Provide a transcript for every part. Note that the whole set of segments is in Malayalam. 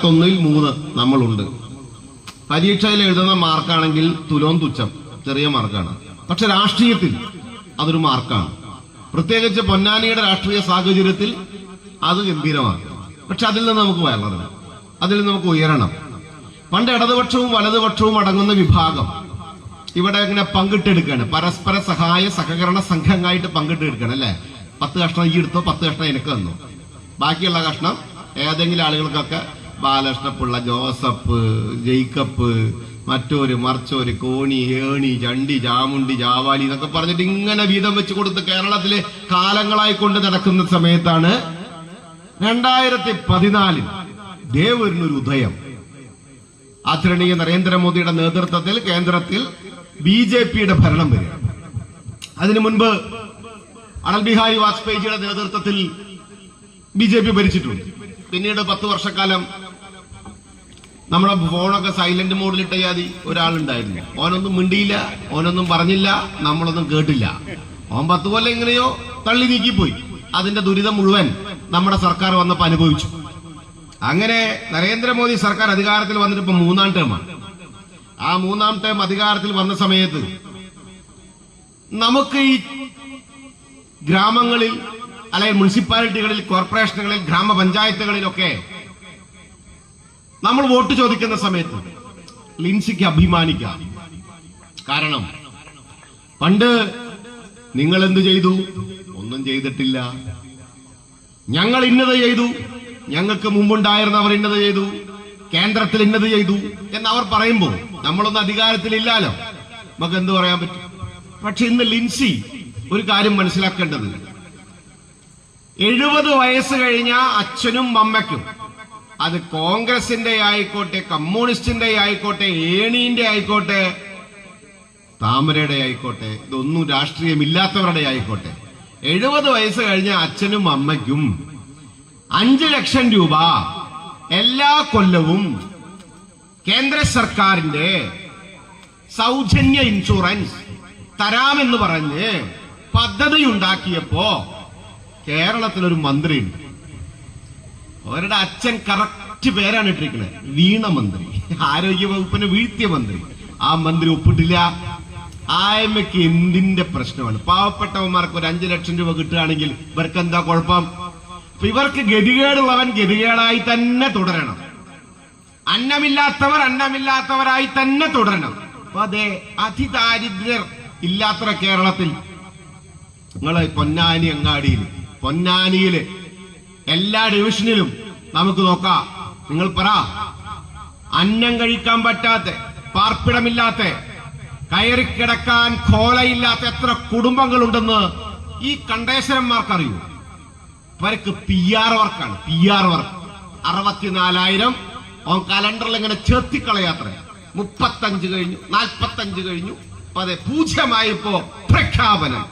3 നമ്മളുണ്ട്. പരീക്ഷയിൽ എഴുതുന്ന മാർക്കാണെങ്കിൽ തുലോം തുച്ഛം, ചെറിയ മാർക്കാണ്. പക്ഷെ രാഷ്ട്രീയത്തിൽ അതൊരു മാർക്കാണ്. പ്രത്യേകിച്ച് പൊന്നാനിയുടെ രാഷ്ട്രീയ സാഹചര്യത്തിൽ അത് ഗംഭീരമാണ്. പക്ഷെ അതിൽ നിന്ന് നമുക്ക് വളരണം, അതിൽ നിന്ന് നമുക്ക് ഉയരണം. പണ്ട് ഇടതുപക്ഷവും വലതുപക്ഷവും അടങ്ങുന്ന വിഭാഗം ഇവിടെ ഇങ്ങനെ പങ്കിട്ടെടുക്കുകയാണ്. പരസ്പര സഹായ സഹകരണ സംഘങ്ങളായിട്ട് പങ്കിട്ടെടുക്കുകയാണ് അല്ലെ. 10 കഷ്ണം ഈ എടുത്തോ, 10 കഷ്ണം എനിക്ക് തന്നു, ബാക്കിയുള്ള കഷ്ണം ഏതെങ്കിലും ആളുകൾക്കൊക്കെ ബാലകൃഷ്ണപിള്ള, ജോസഫ്, ജെയ്ക്കപ്പ്, മറ്റൊരു മറിച്ചോര്, കോണി, ഏണി, ചണ്ടി, ചാമുണ്ടി, ജാവാലി എന്നൊക്കെ പറഞ്ഞിട്ട് ഇങ്ങനെ വീതം വെച്ച് കൊടുത്ത് കേരളത്തില് കാലങ്ങളായി കൊണ്ട് നടക്കുന്ന സമയത്താണ് 2014 ദേവരിനൊരു ഉദയം. ആദരണീയ നരേന്ദ്രമോദിയുടെ നേതൃത്വത്തിൽ കേന്ദ്രത്തിൽ BJPയുടെ ഭരണം വരിക. അതിനു മുൻപ് അടൽ ബിഹാരി വാജ്പേയിജിയുടെ നേതൃത്വത്തിൽ BJP ഭരിച്ചിട്ടുണ്ട്. പിന്നീട് 10 വർഷക്കാലം നമ്മുടെ ഫോണൊക്കെ സൈലന്റ് മോഡിലിട്ട ജാതി ഒരാളുണ്ടായിരുന്നു. ഓനൊന്നും മിണ്ടിയില്ല, ഓനൊന്നും പറഞ്ഞില്ല, നമ്മളൊന്നും കേട്ടില്ല. ഓൻ 10 കൊല്ലം എങ്ങനെയോ തള്ളി നീക്കിപ്പോയി. അതിന്റെ ദുരിതം മുഴുവൻ നമ്മുടെ സർക്കാർ വന്നപ്പോ അനുഭവിച്ചു. അങ്ങനെ നരേന്ദ്രമോദി സർക്കാർ അധികാരത്തിൽ വന്നിട്ട് ഇപ്പൊ 3ാം ടേമാണ്. ആ 3ാം ടേം അധികാരത്തിൽ വന്ന സമയത്ത് നമുക്ക് ഈ ഗ്രാമങ്ങളിൽ അല്ലെങ്കിൽ മുനിസിപ്പാലിറ്റികളിൽ, കോർപ്പറേഷനുകളിൽ, ഗ്രാമപഞ്ചായത്തുകളിലൊക്കെ നമ്മൾ വോട്ട് ചോദിക്കുന്ന സമയത്ത് ലിൻസിക്ക് അഭിമാനിക്കാം. കാരണം പണ്ട് നിങ്ങൾ എന്ത് ചെയ്തു? ഒന്നും ചെയ്തിട്ടില്ല. ഞങ്ങൾ ഇന്നത് ചെയ്തു, ഞങ്ങൾക്ക് മുമ്പുണ്ടായിരുന്നവർ ഇന്നത് ചെയ്തു, കേന്ദ്രത്തിൽ ഇന്നത് ചെയ്തു എന്നവർ പറയുമ്പോൾ നമ്മളൊന്നും അധികാരത്തിലില്ലാലോ, നമുക്ക് എന്ത് പറയാൻ പറ്റും? പക്ഷെ ഇന്ന് ലിൻസി ഒരു കാര്യം മനസ്സിലാക്കേണ്ടത്, 70 വയസ്സ് കഴിഞ്ഞ അച്ഛനും അമ്മയ്ക്കും, അത് കോൺഗ്രസിന്റെ ആയിക്കോട്ടെ, കമ്മ്യൂണിസ്റ്റിന്റെ ആയിക്കോട്ടെ, ഏണീന്റെ ആയിക്കോട്ടെ, താമരയുടെ ആയിക്കോട്ടെ, ഇതൊന്നും രാഷ്ട്രീയമില്ലാത്തവരുടെ ആയിക്കോട്ടെ, 70 വയസ്സ് കഴിഞ്ഞ അച്ഛനും അമ്മയ്ക്കും 5 ലക്ഷം രൂപ എല്ലാ കൊല്ലവും കേന്ദ്ര സർക്കാരിന്റെ സൗജന്യ ഇൻഷുറൻസ് തരാമെന്ന് പറഞ്ഞ് പദ്ധതി ഉണ്ടാക്കിയപ്പോ കേരളത്തിലൊരു മന്ത്രിയുണ്ട്. അവരുടെ അച്ഛൻ കറക്റ്റ് പേരാണ് ഇട്ടിരിക്കുന്നത്, വീണ മന്ത്രി, ആരോഗ്യ വകുപ്പിനെ വീഴ്ത്തിയ മന്ത്രി. ആ മന്ത്രി ഒപ്പിട്ടില്ല. ആയമ്മയ്ക്ക് എന്തിന്റെ പ്രശ്നമാണ്? പാവപ്പെട്ടവന്മാർക്ക് ഒരു 5 ലക്ഷം രൂപ കിട്ടുകയാണെങ്കിൽ ഇവർക്ക് എന്താ കുഴപ്പം? ഇവർക്ക് ഗതികേടുള്ളവൻ ഗതികേടായി തന്നെ തുടരണം, അന്നമില്ലാത്തവർ അന്നമില്ലാത്തവരായി തന്നെ തുടരണം. അപ്പൊ അതെ, അതിദാരിദ്ര്യർ ഇല്ലാത്ത കേരളത്തിൽ നിങ്ങള് പൊന്നാനി അങ്ങാടിയിൽ, പൊന്നാനിയില് എല്ലാ ഡിവിഷനിലും നമുക്ക് നോക്കാം. നിങ്ങൾ പറ, അന്നം കഴിക്കാൻ പറ്റാത്ത, പാർപ്പിടമില്ലാത്ത, കയറിക്കിടക്കാൻ കോലയില്ലാത്ത എത്ര കുടുംബങ്ങളുണ്ടെന്ന് ഈ കണ്ടേശ്വരന്മാർക്കറിയൂ. അവർക്ക് PR വർക്കാണ്, PR വർക്ക്. 64,000 ഓൻ കലണ്ടറിൽ ഇങ്ങനെ ചേർത്തിക്കളയാത്ര. 35 കഴിഞ്ഞു, 45 കഴിഞ്ഞു, അതെ 0 പ്രഖ്യാപനം.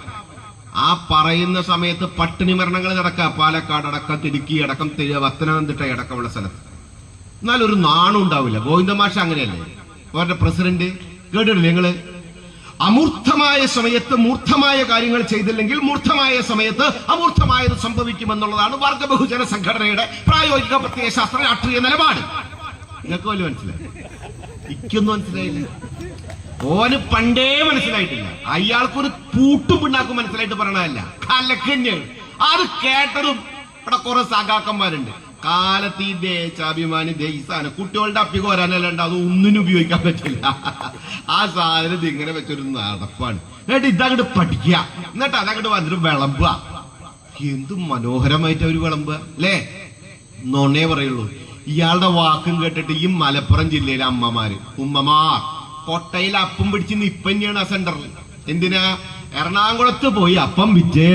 ആ പറയുന്ന സമയത്ത് പട്ടിണി മരണങ്ങൾ നടക്കുക. പാലക്കാട് അടക്കം, ഇടുക്കി അടക്കം, പത്തനംതിട്ട അടക്കമുള്ള സ്ഥലത്ത്. എന്നാൽ ഒരു നാണം ഉണ്ടാവില്ല. ഗോവിന്ദമാഷ അങ്ങനെയല്ലേ അവരുടെ പ്രസിഡന്റ്? കേട്ടിട്ടില്ലേ നിങ്ങള്? അമൂർത്തമായ സമയത്ത് മൂർത്തമായ കാര്യങ്ങൾ ചെയ്തില്ലെങ്കിൽ മൂർത്തമായ സമയത്ത് അമൂർത്തമായത് സംഭവിക്കുമെന്നുള്ളതാണ് വർഗ ബഹുജന സംഘടനയുടെ പ്രായോഗിക പ്രത്യയശാസ്ത്ര രാഷ്ട്രീയ നിലപാട്. നിങ്ങൾക്ക് വല്ല മനസ്സിലായി? ഇക്കൊന്നും മനസ്സിലായില്ല. ഓന് പണ്ടേ മനസ്സിലായിട്ടില്ല. അയാൾക്കൊരു പൂട്ടും പിണ്ണാക്കും മനസ്സിലായിട്ട് പറയണതല്ല, കലക്കഞ്ഞ്. അത് കേട്ടതും ഇവിടെ കുറെ സഖാക്കന്മാരുണ്ട്. കാലത്ത് ഈ ദേശാഭിമാനി ദേശാണ് കുട്ടികളുടെ അപ്പിക്ക് വരാനല്ലാണ്ട് അത് ഒന്നിനും ഉപയോഗിക്കാൻ പറ്റില്ല. ആ സാധനം ഇങ്ങനെ വെച്ചൊരു നടപ്പാണ്. എന്നിട്ട് ഇതങ്ങോട്ട് പഠിക്കുക, എന്നിട്ട് അതങ്ങോട്ട് വന്നിട്ട് വിളമ്പുക. എന്ത് മനോഹരമായിട്ട് അവര് വിളമ്പുക അല്ലേ? നൊണേ പറയുള്ളൂ. ഇയാളുടെ വാക്കും കേട്ടിട്ട് ഈ മലപ്പുറം ജില്ലയിലെ അമ്മമാര്, ഉമ്മമാർ കൊട്ടയിൽ അപ്പം പിടിച്ച് നിപ്പന്നെയാണ് ആ സെന്ററിൽ. എന്തിനാ? എറണാകുളത്ത് പോയി അപ്പം വിറ്റ്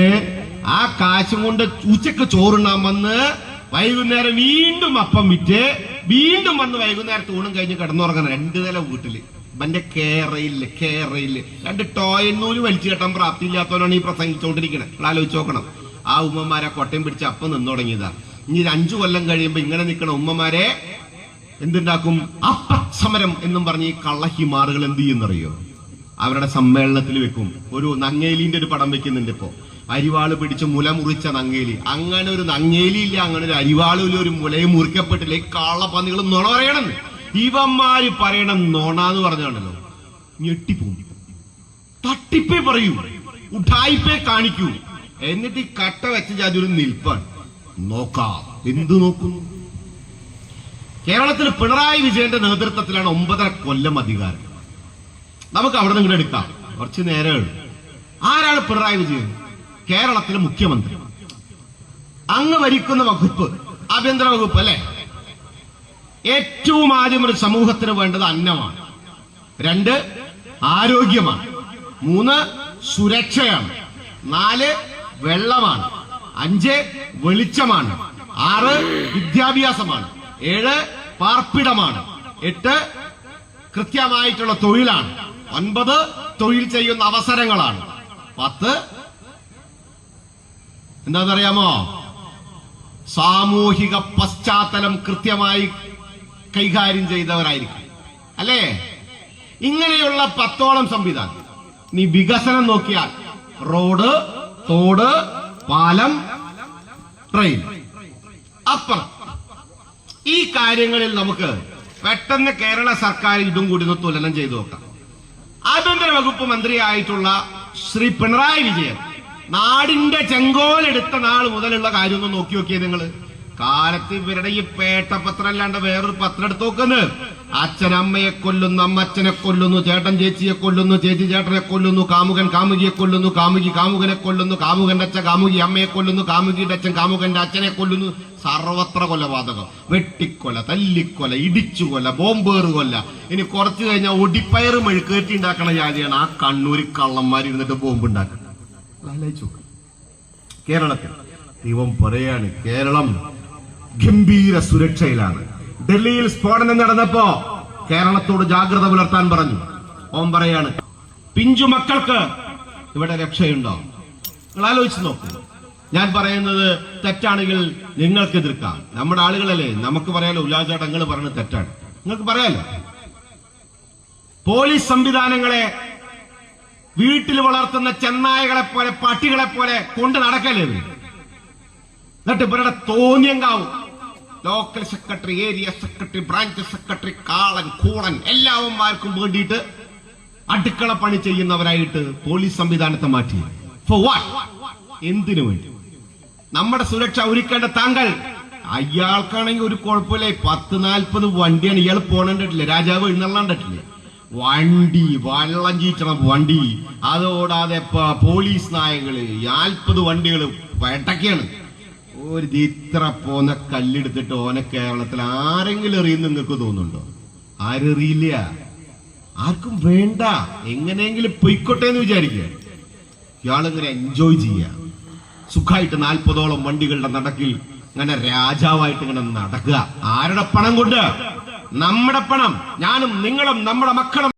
ആ കാശും കൊണ്ട് ഉച്ചക്ക് ചോറുണ്ണാൻ വന്ന് വൈകുന്നേരം വീണ്ടും അപ്പം വിറ്റ് വീണ്ടും വന്ന് വൈകുന്നേരത്ത് ഊണും കഴിഞ്ഞ് കിടന്നുറങ്ങണം. 2 നില വീട്ടില്. ഇവന്റെ കേരയില് 2 ടോയന്നൂല് വലിച്ചു കെട്ടാൻ പ്രാപ്തിയില്ലാത്തവരാണ് ഈ പ്രസംഗിച്ചുകൊണ്ടിരിക്കണത്. ആലോചിച്ച് നോക്കണം. ആ ഉമ്മമാരെ കൊട്ടയും പിടിച്ച് അപ്പം നിന്ന് തുടങ്ങിയതാ. ഇനി 5 കൊല്ലം കഴിയുമ്പോ ഇങ്ങനെ നിൽക്കണ ഉമ്മമാരെ എന്തുണ്ടാക്കും? അപ്പസമരം എന്നും പറഞ്ഞ് ഈ കള്ളഹിമാറുകൾ എന്ത് ചെയ്യുന്നറിയോ? അവരുടെ സമ്മേളനത്തിൽ വെക്കും. ഒരു നങ്ങേലിന്റെ ഒരു പടം വെക്കുന്നുണ്ട് ഇപ്പോ. അരിവാള് പിടിച്ച് മുല മുറിച്ച നങ്ങേലി. അങ്ങനെ ഒരു നങ്ങേലി ഇല്ല, അങ്ങനെ ഒരു അരിവാളിൽ ഒരു മുലയും മുറിക്കപ്പെട്ടില്ല. ഈ കാളപ്പന്നികൾ നുണ പറയണം. ഇവന്മാര് പറയണം നോണാന്ന് പറഞ്ഞാണല്ലോ, ഞെട്ടിപ്പോകും. തട്ടിപ്പേ പറയൂ, ഉഠായിപ്പേ കാണിക്കൂ. എന്നിട്ട് ഈ കട്ട വെച്ച ജാതി ഒരു നിൽപ്പാണ്. നോക്കാം, എന്തു നോക്കുന്നു? കേരളത്തിൽ പിണറായി വിജയന്റെ നേതൃത്വത്തിലാണ് 9.5 കൊല്ലം അധികാരം. നമുക്ക് അവിടെ നിന്ന് എടുക്കാം, കുറച്ച് നേരമാണ്. ആരാണ് പിണറായി വിജയൻ? കേരളത്തിലെ മുഖ്യമന്ത്രി. അങ്ങ് ഭരിക്കുന്ന വകുപ്പ് ആഭ്യന്തര വകുപ്പ് അല്ലെ? ഏറ്റവും ആദ്യം ഒരു സമൂഹത്തിന് വേണ്ടത് അന്നമാണ്, 2 ആരോഗ്യമാണ്, 3 സുരക്ഷയാണ്, 4 വെള്ളമാണ്, 5 വെളിച്ചമാണ്, 6 വിദ്യാഭ്യാസമാണ്, 7 പാർപ്പിടമാണ്, 8 കൃത്യമായിട്ടുള്ള തൊഴിലാണ്, 9 തൊഴിൽ ചെയ്യുന്ന അവസരങ്ങളാണ്, 10 എന്താണെന്നറിയാമോ? സാമൂഹിക പശ്ചാത്തലം കൃത്യമായി കൈകാര്യം ചെയ്തവരായിരിക്കും അല്ലേ? ഇങ്ങനെയുള്ള 10ഓളം സംവിധാനം. നീ വികസനം നോക്കിയാൽ റോഡ്, തോട്, പാലം, ട്രെയിൻ, അപ്പുറം ഈ കാര്യങ്ങളിൽ നമുക്ക് പെട്ടെന്ന് കേരള സർക്കാർ ഇതും കൂടി ഒന്ന് തുലനം ചെയ്തു നോക്കാം. ആഭ്യന്തര വകുപ്പ് മന്ത്രിയായിട്ടുള്ള ശ്രീ പിണറായി വിജയൻ നാടിന്റെ ചെങ്കോലെടുത്ത നാൾ മുതലുള്ള കാര്യം ഒന്ന് നോക്കി നോക്കിയത് നിങ്ങൾ. കാലത്ത് ഇവരുടെ ഈ പേട്ടപത്രം അല്ലാണ്ട് വേറൊരു പത്രം എടുത്ത് നോക്കുന്നത്. അച്ഛനമ്മയെ കൊല്ലുന്നു, അമ്മച്ചനെ കൊല്ലുന്നു, ചേട്ടൻ ചേച്ചിയെ കൊല്ലുന്നു, ചേച്ചി ചേട്ടനെ കൊല്ലുന്നു, കാമുകൻ കാമുകിയെ കൊല്ലുന്നു, കാമുകി കാമുകനെ കൊല്ലുന്നു, കാമുകന്റെ അച്ഛൻ കാമുകി അമ്മയെ കൊല്ലുന്നു, കാമുകിയുടെ അച്ഛൻ കാമുകന്റെ അച്ഛനെ കൊല്ലുന്നു. സർവത്ര കൊലപാതകം, വെട്ടിക്കൊല, തല്ലിക്കൊല, ഇടിച്ചുകൊല, ബോംബേറ് കൊല്ല. ഇനി കുറച്ചു കഴിഞ്ഞാൽ ഒടിപ്പയർ മെഴുക്കേറ്റി ഉണ്ടാക്കണ ജാതിയാണ് ആ കണ്ണൂര് കള്ളന്മാരിരുന്നിട്ട് ബോംബ് ഉണ്ടാക്കുന്നത്. കേരളത്തിൽ ദൈവം പറയാണ്, കേരളം ഗംഭീര സുരക്ഷയിലാണ്. ഡൽഹിയിൽ സ്ഫോടനം നടന്നപ്പോ കേരളത്തോട് ജാഗ്രത പുലർത്താൻ പറഞ്ഞു. ഓൻ പറയാണ്, പിഞ്ചു മക്കൾക്ക് ഇവിടെ രക്ഷയുണ്ടോ? നിങ്ങൾ ആലോചിച്ച് നോക്കൂ. ഞാൻ പറയുന്നത് തെറ്റാണെങ്കിൽ നിങ്ങൾക്ക് എതിർക്കാം. നമ്മുടെ ആളുകളല്ലേ, നമുക്ക് പറയാലോ ഉല്ലാചാട്ടങ്ങൾ പറയുന്നത് തെറ്റാണ്, നിങ്ങൾക്ക് പറയാലോ. പോലീസ് സംവിധാനങ്ങളെ വീട്ടിൽ വളർത്തുന്ന ചെന്നായകളെ പോലെ, പട്ടികളെ പോലെ കൊണ്ട് നടക്കല്ലേ? എന്നിട്ട് ഇവരുടെ തോന്നിയങ്കാവും local secretary, area secretary, branch secretary, കാളൻ കൂളൻ എല്ലാവന്മാർക്കും വേണ്ടിയിട്ട് അടുക്കള പണി ചെയ്യുന്നവരായിട്ട് പോലീസ് സംവിധാനത്തെ മാറ്റി. For what? എന്തിനു വേണ്ടി? നമ്മുടെ സുരക്ഷ ഒരുക്കേണ്ട താങ്കൾ. അയാൾക്കാണെങ്കിൽ ഒരു കുഴപ്പമില്ല, 10-40 വണ്ടിയാണ് ഇയാൾ പോണണ്ടിട്ടില്ല, രാജാവ് എഴുന്നള്ളണ്ടിട്ടില്ല. വണ്ടി വള്ളം ചീറ്റണം വണ്ടി, അതോടാതെ പോലീസ് നായകള് 40 വണ്ടികൾ പെട്ടക്കാണ്. ഒരു ഇത്ര പോന്ന കല്ലെടുത്തിട്ട് ഓനെ കേരളത്തിൽ ആരെങ്കിലും എറിയുന്ന നിങ്ങൾക്ക് തോന്നുന്നുണ്ടോ? ആരെറിയില്ല, ആർക്കും വേണ്ട. എങ്ങനെയെങ്കിലും പൊയ്ക്കോട്ടെ എന്ന് വിചാരിക്കുക. ഇയാളിങ്ങനെ എൻജോയ് ചെയ്യുക, സുഖമായിട്ട് 40ഓളം വണ്ടികളുടെ നടക്കിൽ ഇങ്ങനെ രാജാവായിട്ട് ഇങ്ങനെ നടക്കുക. ആരുടെ പണം കൊണ്ട്? നമ്മുടെ പണം. ഞാനും നിങ്ങളും നമ്മുടെ മക്കളും